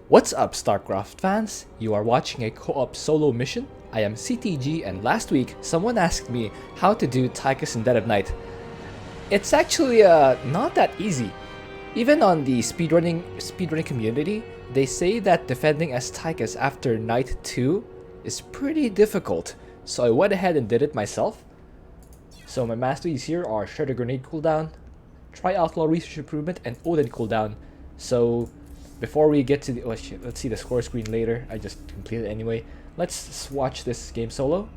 What's up, Starcraft fans? You are watching a co-op solo mission. I am CTG, and last week someone asked me how to do Tychus in Dead of Night. It's actually not that easy. Even on the speedrunning community, they say that defending as Tychus after Night 2 is pretty difficult. So I went ahead and did it myself. So my masteries here are Shredder Grenade cooldown, Try Outlaw Research Improvement, and Odin cooldown. So before we get to the let's see the score screen later. I just completed it anyway. Let's watch this game solo.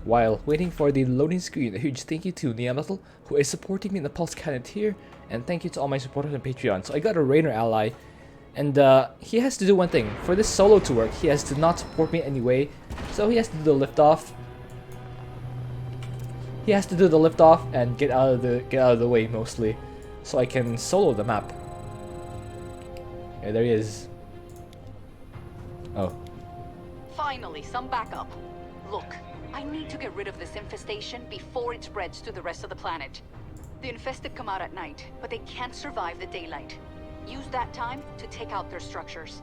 While waiting for the loading screen, a huge thank you to Neametal, who is supporting me in the Pulse Cannon tier, and thank you to all my supporters on Patreon. So I got a Rainer ally, and he has to do one thing. For this solo to work, he has to not support me anyway, so he has to do the liftoff. He has to do the liftoff and get out of the way mostly, so I can solo the map. Yeah, there he is. Oh. Finally, some backup. Look, I need to get rid of this infestation before it spreads to the rest of the planet. The infested come out at night, but they can't survive the daylight. Use that time to take out their structures.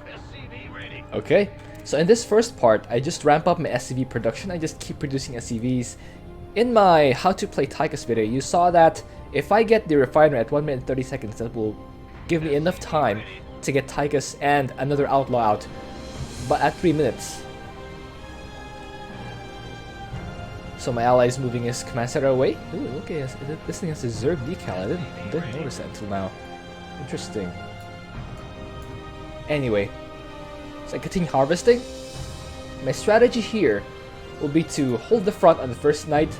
SCV ready. Okay, so in this first part, I just ramp up my SCV production. I just keep producing SCVs. In my how to play Tychus video, you saw that if I get the refinery at 1 minute and 30 seconds, that will give me enough time to get Tychus and another outlaw out, but at 3 minutes. So my ally is moving his command center away. Ooh, look at this thing has a Zerg decal. I didn't notice that until now. Interesting. Anyway, so I continue harvesting. My strategy here will be to hold the front on the first night,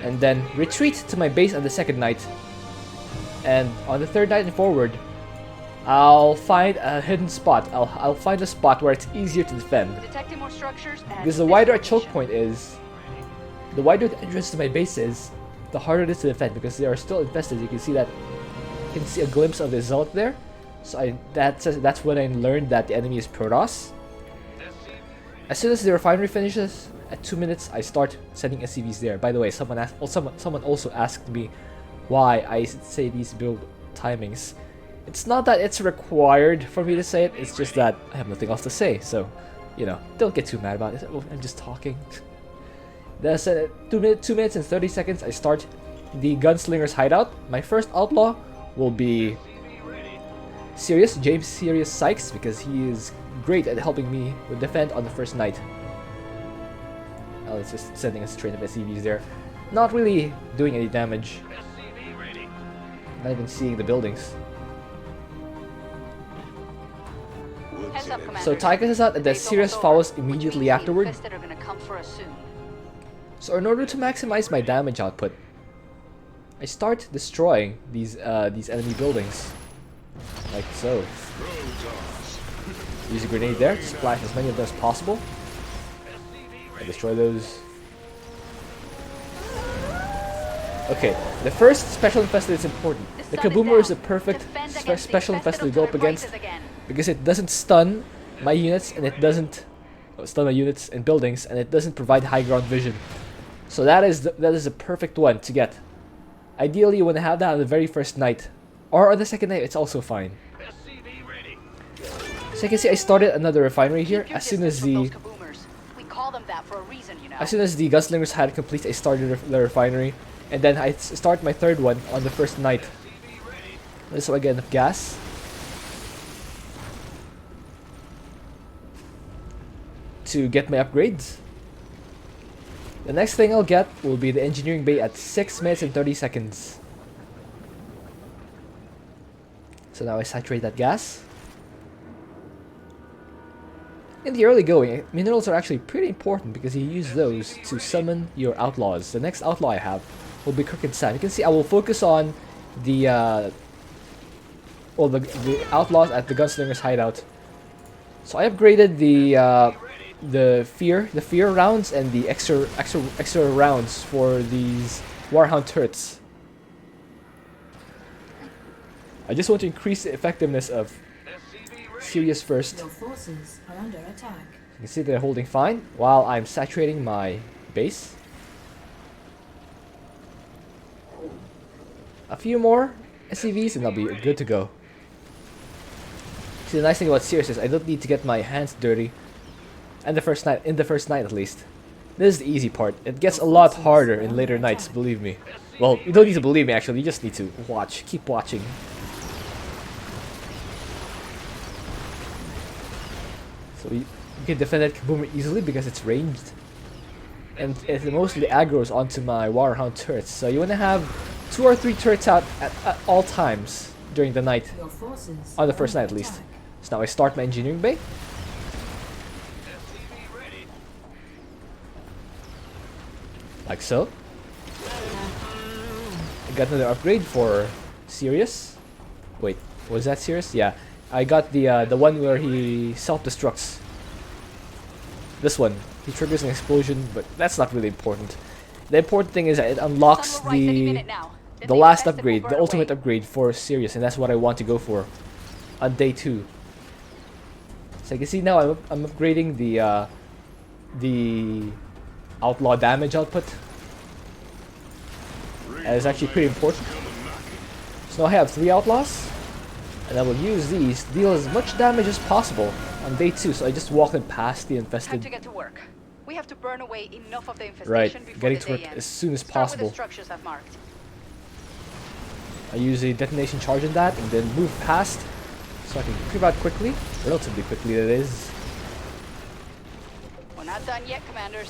and then retreat to my base on the second night. And on the third night and forward, I'll find a hidden spot. I'll find a spot where it's easier to defend. Detecting more structures. Because the wider a choke point is, the wider the entrance to my base is, the harder it is to defend, because they are still infested. You can see that. You can see a glimpse of the zealot there. So that's when I learned that the enemy is Protoss. As soon as the refinery finishes at 2 minutes, I start sending SCVs there. By the way, someone also asked me why I say these build timings. It's not that it's required for me to say it. It's just that I have nothing else to say. So, you know, don't get too mad about it. I'm just talking. That's 2 minutes and 30 seconds. I start the gunslinger's hideout. My first outlaw will be James Sirius Sykes, because he is great at helping me with defend on the first night. Oh, it's just sending a train of SCVs there. Not really doing any damage. Not even seeing the buildings. Heads up, So Tychus is out, and then Sirius follows immediately afterward. Infested are gonna come for us soon. So in order to maximize my damage output, I start destroying these enemy buildings, like so. Use a grenade there to splash as many of them as possible. I destroy those. Okay, the first special infested is important. The Kaboomer is a perfect special infested to go up against, because it doesn't stun my units, and it doesn't stun my units and buildings, and it doesn't provide high ground vision. So that is a perfect one to get. Ideally, you want to have that on the very first night, or on the second night. It's also fine. So you can see I started another refinery here. As soon as the gunslingers had complete, I started the refinery, and then I start my third one on the first night. So I get enough gas. To get my upgrades. The next thing I'll get will be the engineering bay at 6 minutes and 30 seconds. So now I saturate that gas. In the early going, minerals are actually pretty important, because you use those to summon your outlaws. The next outlaw I have will be Crooked Sam. You can see I will focus on the outlaws at the gunslinger's hideout. So I upgraded the fear rounds and the extra rounds for these Warhound turrets. I just want to increase the effectiveness of Sirius first. Your forces are under attack. You can see they're holding fine while I'm saturating my base. A few more SCVs and I'll be good to go. See, the nice thing about Sirius is I don't need to get my hands dirty. And in the first night at least. This is the easy part. It gets a lot harder in later nights, believe me. Well, you don't need to believe me actually, you just need to watch. Keep watching. So you can defend that Kaboomer easily because it's ranged. And it mostly aggroes onto my Waterhound turrets. So you want to have 2 or 3 turrets out at all times during the night. On the first night at least. So now I start my engineering bay. Like so. I got another upgrade for Sirius. Wait, was that Sirius? Yeah. I got the one where he self-destructs. This one. He triggers an explosion, but that's not really important. The important thing is that it unlocks the last upgrade, the ultimate upgrade for Sirius, and that's what I want to go for on day 2. So you can see now I'm upgrading the outlaw damage output. And it's actually pretty important. So now I have 3 outlaws, and I will use these to deal as much damage as possible on day 2. So I just walked in past the infested. Time to get to work. We have to burn away enough of the infestation right, before getting the to work day ends. as soon as Start possible. with the structures I've marked. I use a detonation charge on that and then move past so I can clear out quickly, relatively quickly that is. We're not done yet, commanders.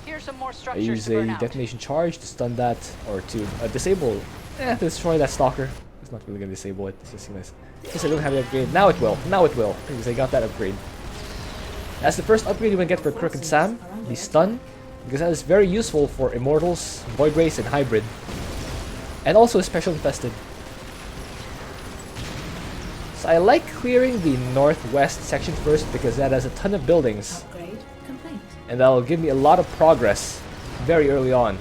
Here's some more I structures use to burn a out. detonation charge to stun that or to disable, destroy that stalker. It's not really gonna disable it. It's just nice. Since I don't have the upgrade, now it will. Now it will because I got that upgrade. That's the first upgrade you can get for Crooked Sam, the stun, because that is very useful for Immortals, Void Race, and Hybrid. And also Special Infested. So I like clearing the northwest section first because that has a ton of buildings. Upgrade complete. And that'll give me a lot of progress very early on.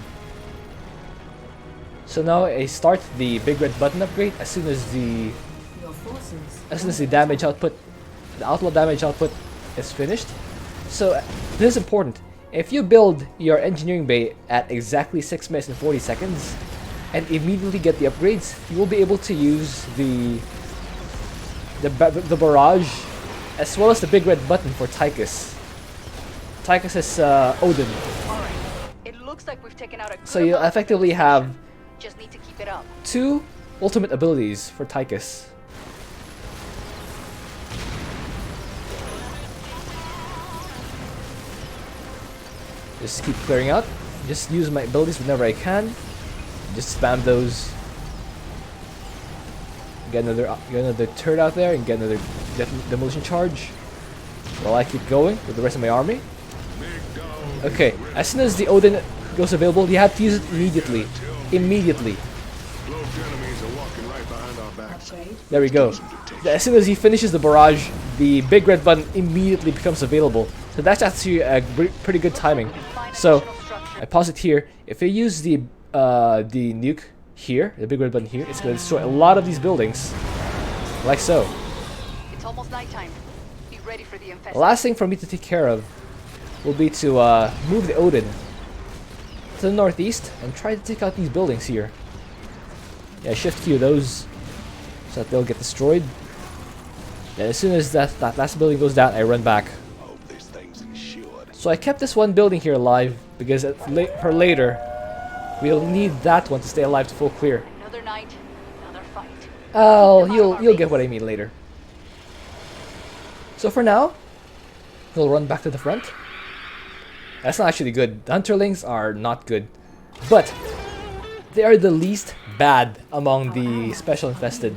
So now I start the big red button upgrade as soon as the damage output, the outlaw damage output is finished. So this is important. If you build your engineering bay at exactly 6 minutes and 40 seconds and immediately get the upgrades, you will be able to use the barrage as well as the big red button for Tychus. Tychus is Odin. Alright. It looks like we've taken out a So you effectively have just need to keep it up. 2 ultimate abilities for Tychus. Just keep clearing out. Just use my abilities whenever I can. Just spam those. Get another turret out there and get another demolition charge. While I keep going with the rest of my army. Okay, as soon as the Odin goes available, you have to use it immediately. Immediately. There we go. As soon as he finishes the barrage, the big red button immediately becomes available. So that's actually a pretty good timing. So I pause it here. If I use the nuke here, the big red button here, it's going to destroy a lot of these buildings, like so. It's almost nighttime. Be ready for the infested. The last thing for me to take care of will be to move the Odin to the northeast and try to take out these buildings here. Yeah, shift Q those so that they'll get destroyed. And as soon as that last building goes down, I run back. So I kept this one building here alive because for later we'll need that one to stay alive to full clear. Another night, another fight. Oh, you'll get what I mean later. So for now, we'll run back to the front. That's not actually good. The Hunterlings are not good, but they are the least bad among the special infested.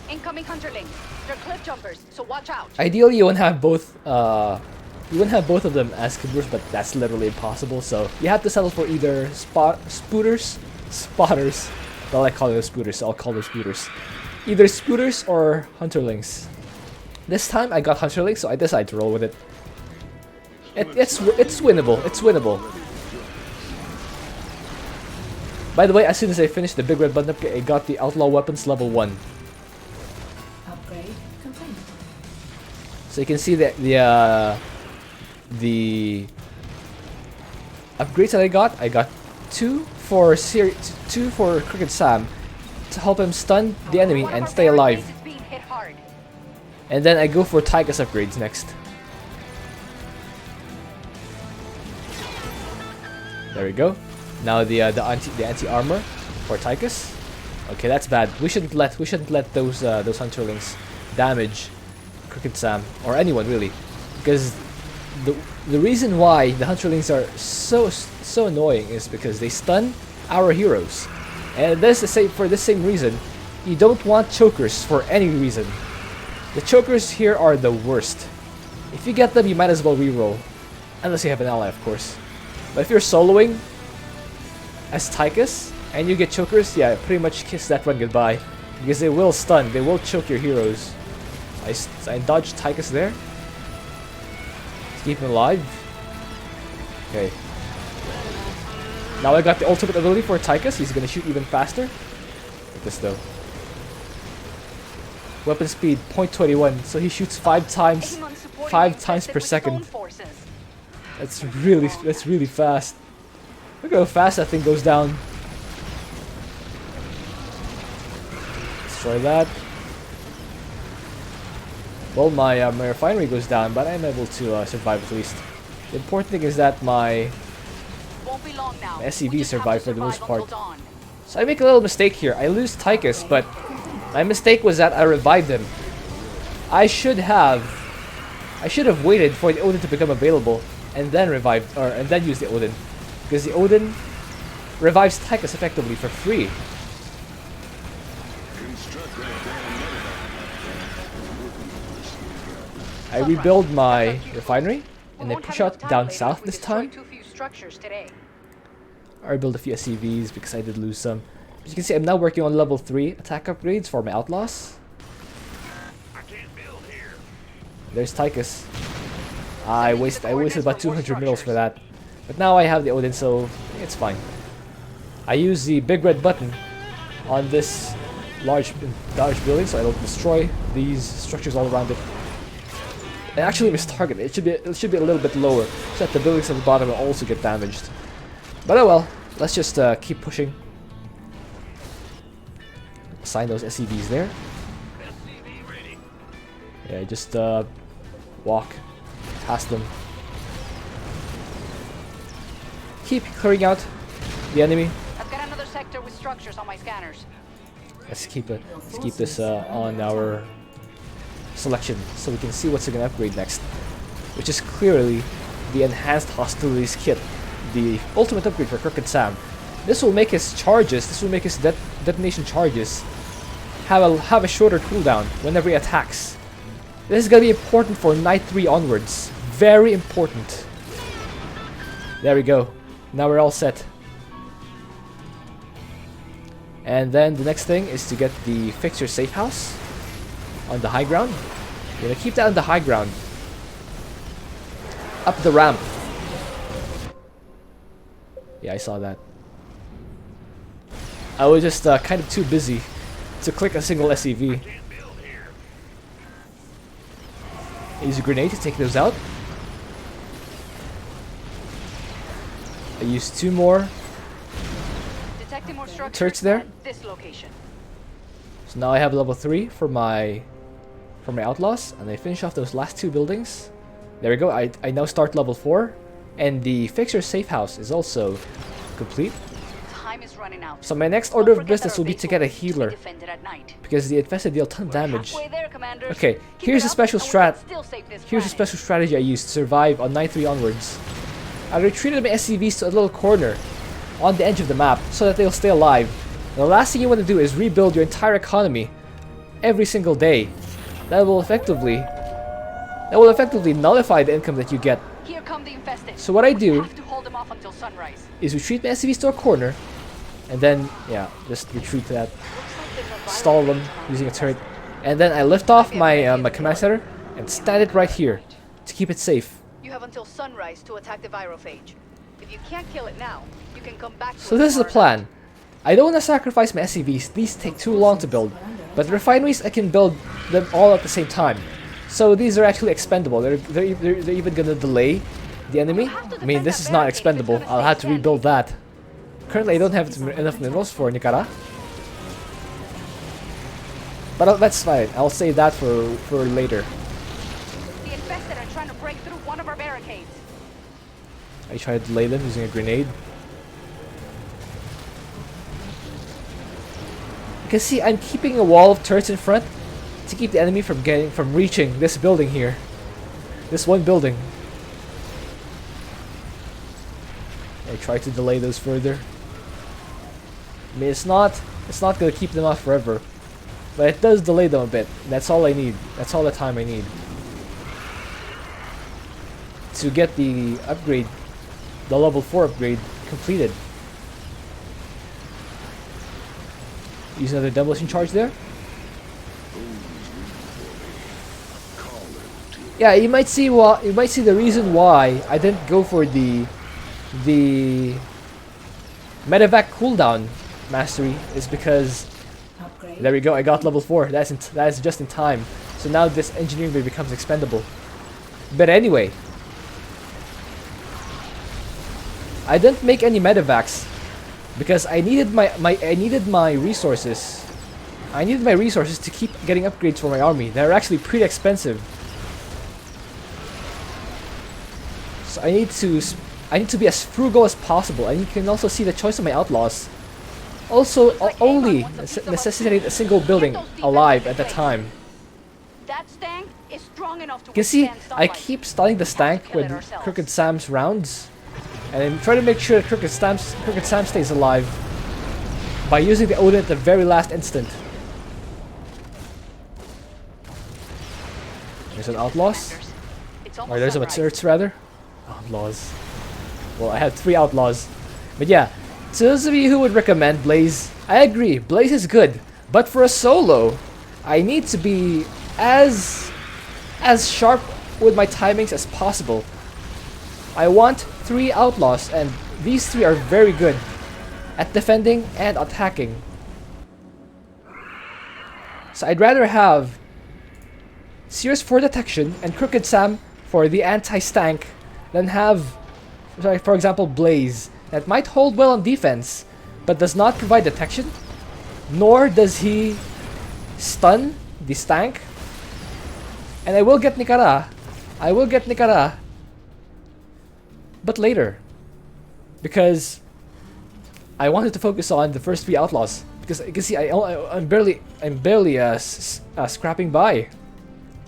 Incoming Hunterlings. They're cliff jumpers, so watch out. Ideally, you wouldn't have both. You wouldn't have both of them as Kaboomers, but that's literally impossible. So you have to settle for either spooters. Well, I call them spooters, so I'll call them spooters. Either spooters or Hunterlings. This time I got Hunterlings, so I decided to roll with it. It's winnable. It's winnable. By the way, as soon as I finished the big red button upgrade, I got the outlaw weapons level 1. Upgrade complete. So you can see that the upgrades that I got 2 for Crooked Sam to help him stun the enemy and stay alive. Being hit hard. And then I go for Tychus upgrades next. There we go. Now the anti armor for Tychus. Okay, that's bad. We shouldn't let those Hunterlings damage Crooked Sam or anyone really, because the reason why the Hunterlings are so annoying is because they stun our heroes, and for the same reason. You don't want chokers for any reason. The chokers here are the worst. If you get them, you might as well reroll, unless you have an ally, of course. But if you're soloing as Tychus and you get chokers, yeah, pretty much kiss that run goodbye, because they will stun, they will choke your heroes. I dodged Tychus there to keep him alive. Okay. Now I got the ultimate ability for Tychus. He's gonna shoot even faster. Look at this though. Weapon speed 0.21, so he shoots 5 times per second. That's really fast. Look how fast that thing goes down. Destroy that. Well, my refinery goes down, but I'm able to survive at least. The important thing is that my SCVs survive for the most part. So I make a little mistake here. I lose Tychus, but my mistake was that I revived him. I should have waited for the Odin to become available and then use the Odin, because the Odin revives Tychus effectively for free. I rebuild my refinery and I push out down south this time. I rebuild a few SCVs because I did lose some. As you can see, I'm now working on level 3 attack upgrades for my outlaws. There's Tychus. I wasted about 200 mils for that. But now I have the Odin, so it's fine. I use the big red button on this large building so I don't destroy these structures all around it. I actually mistargeted. It should be a little bit lower so that the buildings at the bottom will also get damaged. But oh well, let's just keep pushing. Assign those SCVs there. Yeah, just walk past them. Keep clearing out the enemy. I've got another sector with structures on my scanners. Let's keep this on our selection so we can see what's going to upgrade next, which is clearly the enhanced hostilities kit, the ultimate upgrade for Crooked Sam. This will make his charges, detonation charges have a shorter cooldown whenever he attacks. This is going to be important for Night 3 onwards. Very important. There we go. Now we're all set. And then the next thing is to get the fixture safe house on the high ground. We're going to keep that on the high ground. Up the ramp. Yeah, I saw that. I was just kind of too busy to click a single SCV. Use a grenade to take those out. I used 2 more turrets there. So now I have level 3 for my outlaws, and I finish off those last 2 buildings. There we go. I now start level 4, and the fixture safe house is also complete. So my next order of business will be to get a healer, because the infested deal a ton of damage. Okay, here's a special strategy I used to survive on Night 3 onwards. I retreated my SCVs to a little corner on the edge of the map so that they'll stay alive. The last thing you want to do is rebuild your entire economy every single day. That will effectively nullify the income that you get. So what I do is retreat my SCVs to a corner, and then, yeah, just retreat to that. Stall them using a turret. And then I lift off my my command center and stand it right here to keep it safe. You have until sunrise to attack the virophage. If you can't kill it now, you can come back to So this is the plan. I don't want to sacrifice my SCVs. These take too long to build. But the refineries, I can build them all at the same time. So these are actually expendable. They're even going to delay the enemy. I mean, this is not expendable. I'll have to rebuild that. Currently, I don't have enough minerals for Nicara. But that's fine. I'll save that for later. The infested are trying to break through one of our barricades. I try to delay them using a grenade. You can see I'm keeping a wall of turrets in front to keep the enemy from reaching this building here. This one building. I try to delay those further. I mean, it's not gonna keep them off forever, but it does delay them a bit. That's all I need. That's all the time I need to get the upgrade, the level 4 upgrade completed. Use another demolition charge there. Yeah, you might see the reason why I didn't go for the medevac cooldown mastery is because Upgrade. there we go. I got level 4. That is just in time. So now this engineering bay becomes expendable. But anyway, I didn't make any medevacs because I needed my resources. I needed my resources to keep getting upgrades for my army. They're actually pretty expensive. So I need to be as frugal as possible, and you can also see the choice of my outlaws. Also, only necessitated a single building alive at the time. That stank is strong enough to You can see withstand I sunlight. keep stunning the stank kill it with ourselves. Crooked Sam's rounds, and I'm trying to make sure that Crooked Sam stays alive by using the Odin at the very last instant. There's an outlaws, It's or almost there's a sunrise. Matsurts rather. Outlaws. Well, I had 3 outlaws, but yeah. To those of you who would recommend Blaze, I agree. Blaze is good, but for a solo, I need to be as sharp with my timings as possible. I want 3 outlaws, and these 3 are very good at defending and attacking. So I'd rather have Sears for detection and Crooked Sam for the anti-stank than have, for example, Blaze that might hold well on defense but does not provide detection, nor does he stun the stank. And I will get Nikara. But later, because I wanted to focus on the first 3 outlaws, because you can see I'm barely scrapping by.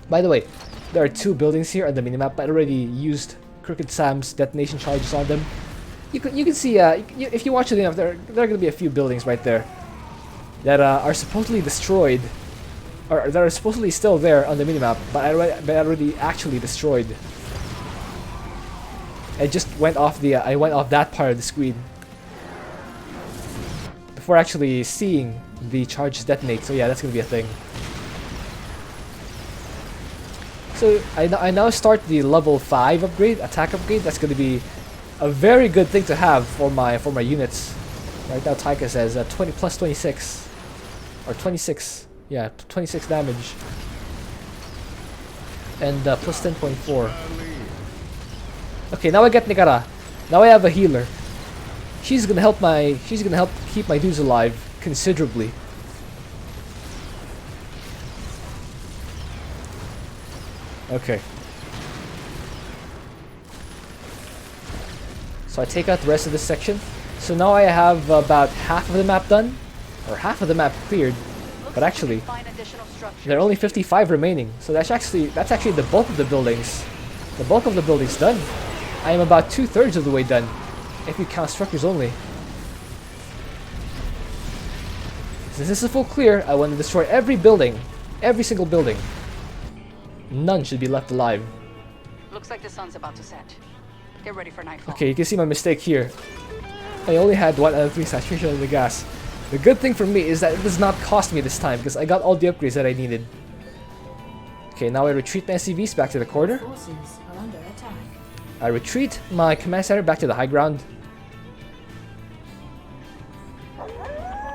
By the way, there are 2 buildings here on the minimap. I already used Crooked Sam's detonation charges on them. You can see if you watch it enough, there are going to be a few buildings right there that are supposedly destroyed, or that are supposedly still there on the minimap, but already actually destroyed. I just went off I went off that part of the screen before actually seeing the charges detonate. So yeah, that's gonna be a thing. So I now start the level 5 upgrade, attack upgrade. That's gonna be a very good thing to have for my units. Right now, Tychus has 20 plus 26 or 26. Yeah, 26 damage and plus 10.4. Okay, now I get Nikara. Now I have a healer. She's gonna help keep my dudes alive considerably. Okay. So I take out the rest of this section. So now I have about half of the map done, or half of the map cleared. But actually, there are only 55 remaining. So that's actually the bulk of the buildings. The bulk of the buildings done. I am about 2/3 of the way done, if you count structures only. Since this is full clear, I want to destroy every building, every single building. None should be left alive. Looks like the sun's about to set. Get ready for nightfall. Okay, you can see my mistake here. I only had 1 out of 3 saturation of the gas. The good thing for me is that it does not cost me this time because I got all the upgrades that I needed. Okay, now I retreat my SCVs back to the corner. Forces are under attack. I retreat my command center back to the high ground.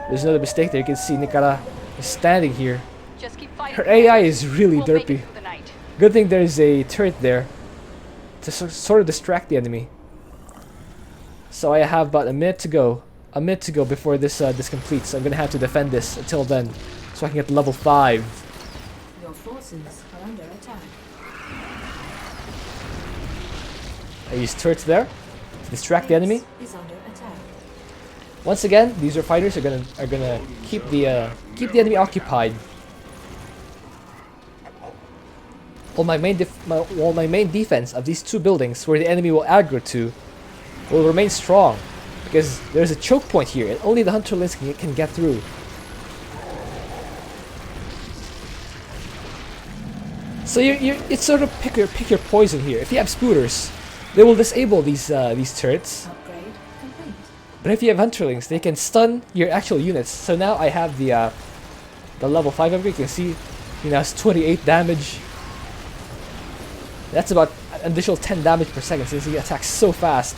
There's another mistake there. You can see Nikara is standing here. Just keep fighting. Her AI is really We'll make it derpy. through the night. Good thing there's a turret there to sort of distract the enemy. So I have about a minute to go. A minute to go before this completes. I'm gonna have to defend this until then. so I can get level 5. Your forces are under attack. I use turrets there to distract the enemy. Is under attack. Once again, these are fighters are gonna keep the enemy occupied. While my main defense of these 2 buildings, where the enemy will aggro to, will remain strong, because there's a choke point here, and only the Hunterlings can get through. So it's sort of pick your poison here. If you have spooters, they will disable these turrets. Upgrade complete. But if you have Hunterlings, they can stun your actual units. So now I have the level 5 upgrade. You can see, it's 28 damage. That's about an additional 10 damage per second since he attacks so fast.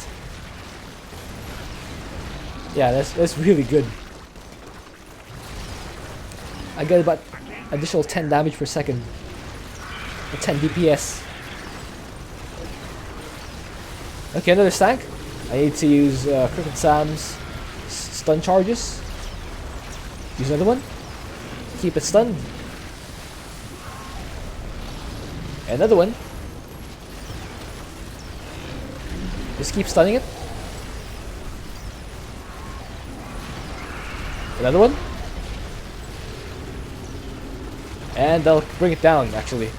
Yeah, that's really good. I get about additional 10 damage per second. Or 10 DPS. Okay, another stank. I need to use Crooked Sam's stun charges. Use another one. Keep it stunned. Another one. Just keep stunning it. Another one. And I'll bring it down, actually.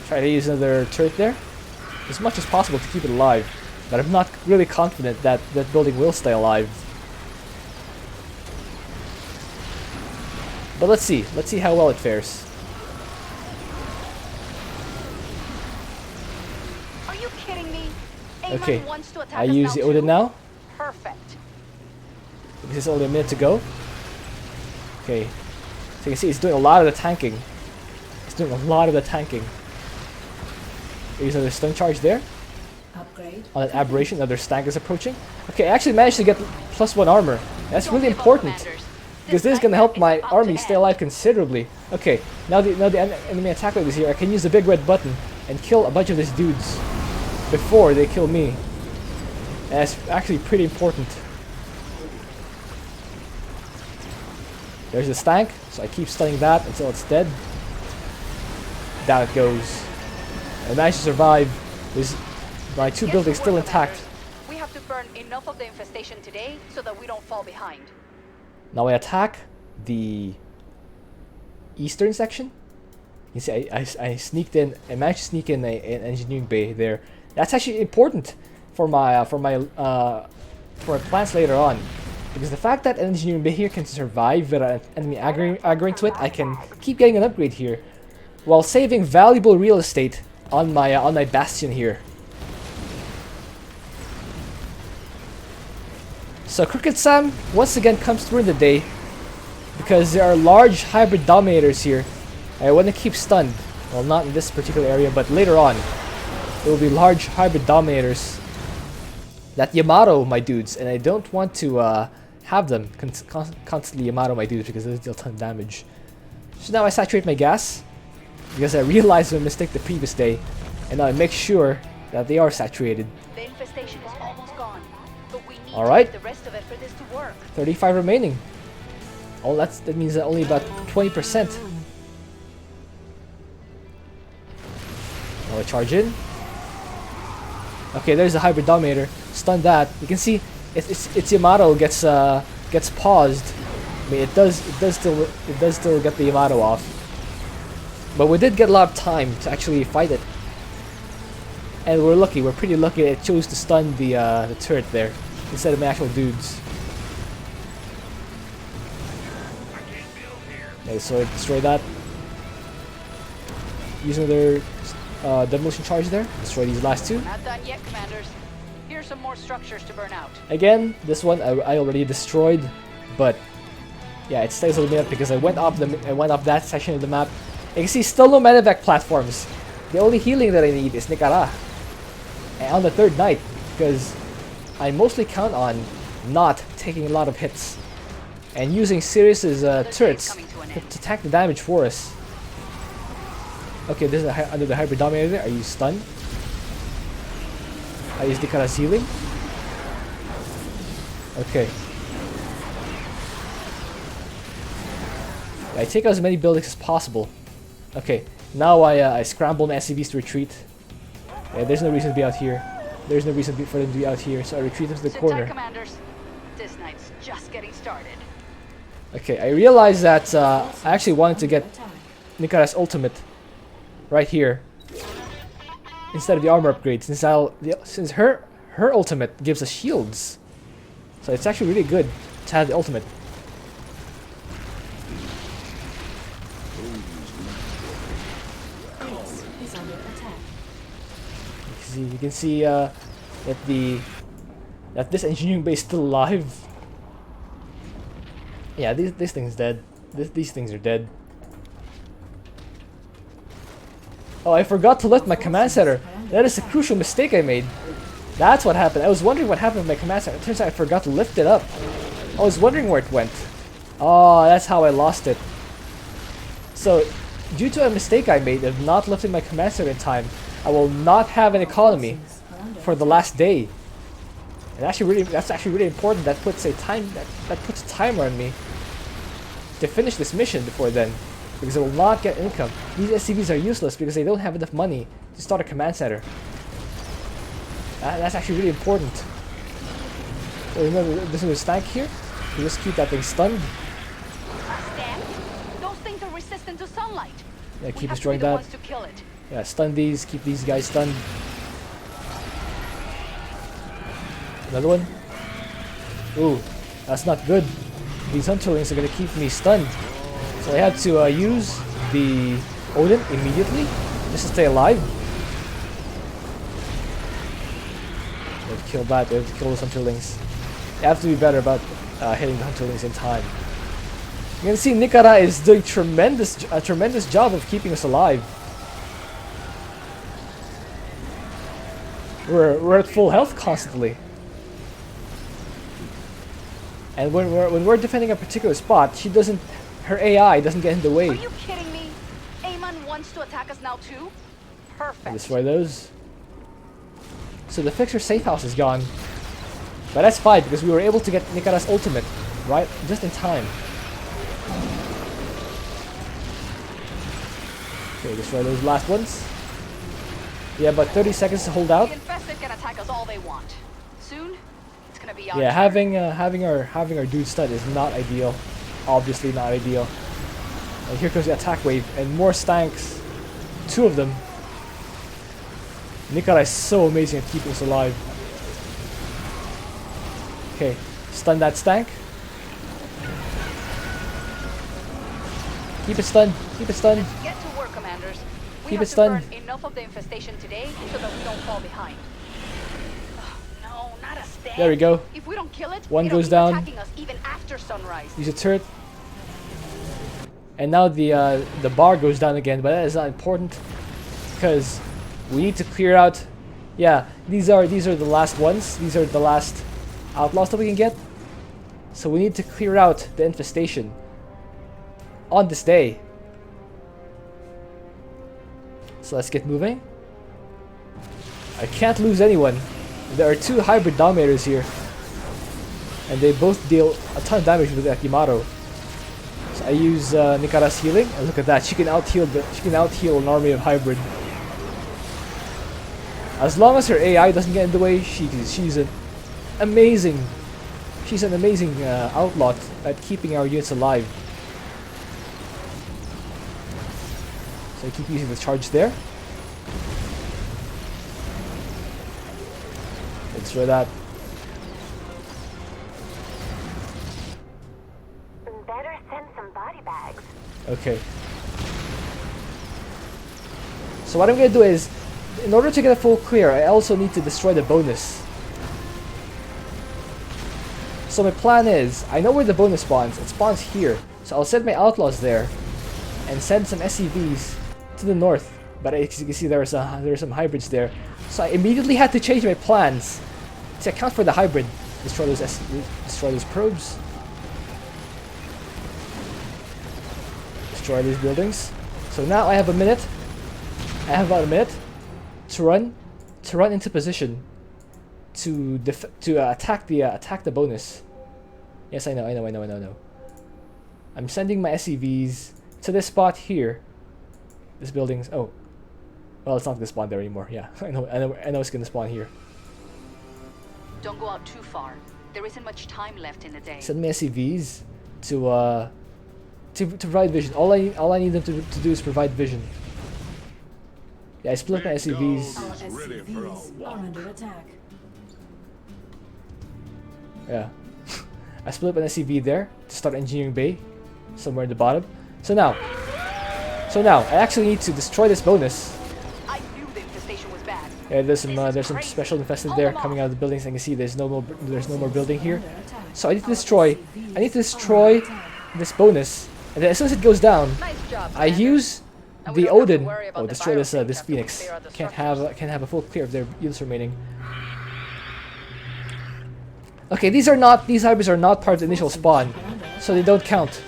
Try to use another turret there. As much as possible to keep it alive. But I'm not really confident that that building will stay alive. But let's see. Let's see how well it fares. Are you kidding me? Okay, Wants to attack I us use the now Odin too? now. Perfect. This is only a minute to go. Okay, so you can see it's doing a lot of the tanking. It's doing a lot of the tanking. Use another stun charge there. Upgrade. On an aberration, another stank is approaching. Okay, I actually managed to get +1 armor. That's really important, because this is going to help my army stay alive considerably. Okay, now the enemy attack lane is here. I can use the big red button and kill a bunch of these dudes before they kill me. And that's actually pretty important. There's the stank, so I keep stunning that until it's dead. Down it goes. I managed to survive with my 2 buildings still intact. We have to burn enough of the infestation today so that we don't fall behind. Now I attack the eastern section. You see, I sneaked in. I managed to sneak in an engineering bay there. That's actually important for my plans later on, because the fact that an engineering bay here can survive without an enemy aggroing to it, I can keep getting an upgrade here, while saving valuable real estate on my bastion here. So Crooked Sam once again comes through in the day, because there are large hybrid dominators here. I want to keep stunned. Well, not in this particular area, but later on there will be large hybrid dominators that Yamato my dudes, and I don't want to have them constantly Yamato my dudes, because they deal a ton of damage. So now I saturate my gas, because I realized my mistake the previous day, and now I make sure that they are saturated. The infestation is almost gone, but we need Alright. to get the rest of it for this to work. 35 remaining. Oh, that means that only about 20%. Now I charge in. Okay, there's a hybrid dominator. Stun that. You can see its Yamato gets paused. I mean, it does still get the Yamato off. But we did get a lot of time to actually fight it. And we're pretty lucky that it chose to stun the turret there instead of my actual dudes. Okay, so I destroy that. Use another demolition charge there. Destroy these last 2. Not done yet, commanders. Here's some more structures to burn out. Again, this one I already destroyed, but yeah, it stays a little bit because I went off that section of the map. You can see still no medevac platforms. The only healing that I need is Nicara. And on the 3rd night, because I mostly count on not taking a lot of hits and using Sirius's turrets to tank the damage for us. Okay, this is under the hybrid dominator there. Are you stunned? I use Nikara's healing. Okay. I take out as many buildings as possible. Okay, now I scramble my SCVs to retreat. Yeah, there's no reason to be out here. There's no reason for them to be out here, so I retreat them to the Sit corner. tight, commanders. This night's just getting started. Okay, I realized that I actually wanted to get Nikara's ultimate right here instead of the armor upgrade, since her ultimate gives us shields. So it's actually really good to have the ultimate. Base is under attack. You can see that this engineering base is still alive. Yeah, this thing's dead. These things are dead. Oh, I forgot to lift my command center. That is a crucial mistake I made. That's what happened. I was wondering what happened with my command center. It turns out I forgot to lift it up. I was wondering where it went. Oh, that's how I lost it. So, due to a mistake I made of not lifting my command center in time, I will not have an economy for the last day. And that's actually really important. That puts a timer on me to finish this mission before then, because I will not get income. These SCVs are useless because they don't have enough money to start a command center. That's actually really important. So remember, this is a stank here. You just keep that thing stunned. Stanks? Those things are resistant to sunlight. Yeah, We keep have destroying to be the that. ones to kill it. Yeah, stun these. Keep these guys stunned. Another one. Ooh, that's not good. These Hunterlings are gonna keep me stunned. So I had to use the Odin immediately just to stay alive. We have to kill that. We have to kill those Hunterlings. You have to be better about hitting the Hunterlings in time. You can see Nikara is doing a tremendous job of keeping us alive. We're at full health constantly. And when we're defending a particular spot, her AI doesn't get in the way. Are you kidding me? Amon wants to attack us now too? Perfect. Destroy those. So the fixer safe house is gone. But that's fine because we were able to get Nikara's ultimate, right? Just in time. Okay, destroy those last ones. Yeah, but 30 seconds to hold out. The infested can attack us all they want. Soon, it's gonna be our Yeah, turn. having our dude stud is not ideal. Obviously not ideal. And here comes the attack wave and more stanks. 2 of them. Nikara is so amazing at keeping us alive. Okay, stun that stank. Keep it stunned. Keep it stunned. Get to work, commanders. We Keep have it to stunned. burn enough of the infestation today so that we don't fall behind. Oh, no, not a stand. There we go. If we don't kill it, One it'll goes keep down. attacking us even after sunrise. Use a turret. And now the bar goes down again, but that is not important because we need to clear out. Yeah, these are the last ones. These are the last outlaws that we can get. So we need to clear out the infestation on this day. So let's get moving. I can't lose anyone. There are 2 hybrid dominators here, and they both deal a ton of damage with Akimaru. So I use Nikara's healing, and look at that. She can out heal an army of hybrid. As long as her AI doesn't get in the way, she's an amazing outlaw at keeping our units alive. So I keep using the charge there. Let's try that. Better send some body bags. Okay. So what I'm gonna do is, in order to get a full clear, I also need to destroy the bonus. So my plan is, I know where the bonus spawns. It spawns here. So I'll send my outlaws there and send some SCVs to the north. But as you can see, there are some hybrids there. So I immediately had to change my plans to account for the hybrid. Destroy those probes. Destroy these buildings. So now I have a minute. I have about a minute to run into position to attack the bonus. Yes, I know. I'm sending my SCVs to this spot here. This building's... Oh. Well, it's not gonna spawn there anymore. Yeah, I know it's gonna spawn here. Don't go out too far. There isn't much time left in the day. Send me SCVs to provide vision. All I need them to do is provide vision. Yeah, I split my SCVs. Our SCVs are under attack. Yeah. I split up an SCV there to start engineering bay somewhere in the bottom. So now I actually need to destroy this bonus. I knew the infestation was bad. Yeah, there's some special infested there coming out of the buildings. I can see there's no more building here. So I need to destroy this bonus, and then as soon as it goes down, Nice job, I Commander. use And we the don't have to Odin. worry about Oh, the destroy this virus this after we Phoenix. clear out the Can't structures. have a full clear of their units remaining. Okay, these hybrids are not part of the initial spawn, so they don't count.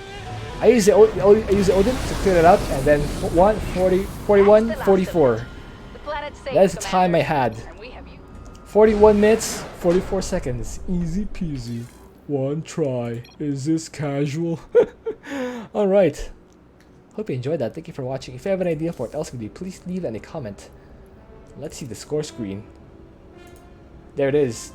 I use the Odin to clear it out, and then 41, 44. The planet's safe, That is the time I Commander, had. and we have you. 41 minutes, 44 seconds. Easy peasy. One try. Is this casual? Alright. Hope you enjoyed that. Thank you for watching. If you have an idea for what else we do, please leave it in a comment. Let's see the score screen. There it is.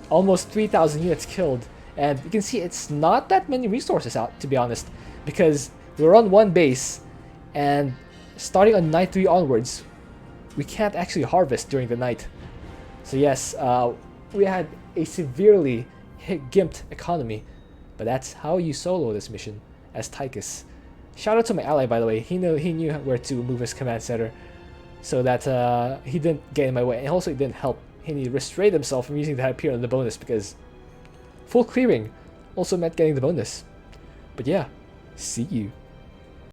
Almost 3,000 units killed. And you can see it's not that many resources out, to be honest. Because we're on one base. And starting on night 3 onwards, we can't actually harvest during the night. So yes, we had a severely gimped economy. But that's how you solo this mission as Tychus. Shout out to my ally, by the way. He knew where to move his command center, so that he didn't get in my way. And also, it didn't help. He restrained himself from using the Hyperion on the bonus because full clearing also meant getting the bonus. But yeah, see you.